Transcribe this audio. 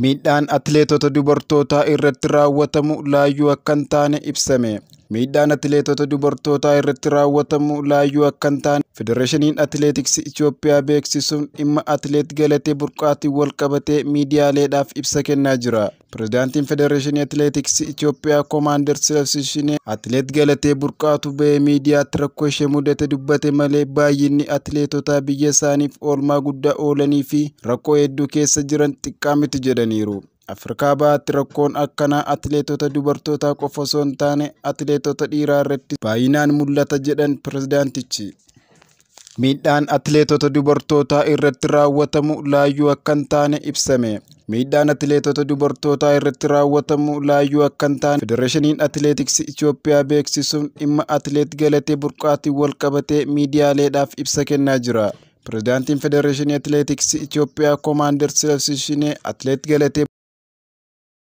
Miidhaan atileetota dubartootaa irratti raawwatamu laayyuu akka hin taane ibsame. Miidhaan atileetota dubartootaa irratti raawwatamu laayyuu akka hin taane Federeeshiniin Atileetiksii Itoophiyaa beeksisuun dhimma atileet Galatee Burqaatiin wal qabatee miidiyaaleedhaaf ibsa kennaa jira. Pireezidaantiin Federeeshinii Atileetiksii Itoophiyaa Komaander Silasiishinee atileet Galatee Burqaatu ba'ee miidiyaatti rakkoo ishee mudate dubbate malee baay'inni atileetotaa biyya isaaniif oolmaa guddaa oolanii fi rakkoo hedduu keessa jiran xiqqaa miti jedhaniiru. Afrikaa bahaatti rakkoon akkanaa atileetota dubartootaa qofa osoo hin taane atileetota dhiiraa irratti baay'inaan mul'ata jedhan pireezidaantichi. Miidhaan atileetota dubartootaa irratti raawwatamu laayyuu akka hin taane ibsame. Miidhaan atileetota dubartootaa irratti raawwatamu laayyuu akka hin taane Federeeshiniin Atileetiksii Itoophiyaa beeksisuun dhimma atileet Galatee Burqaatiin wal qabatee miidiyaaleedhaaf ibsa kennaa jira. Pireezidaantiin Federeeshinii Atileetiksii Itoophiyaa Komaander Silasiishinee atileet Galatee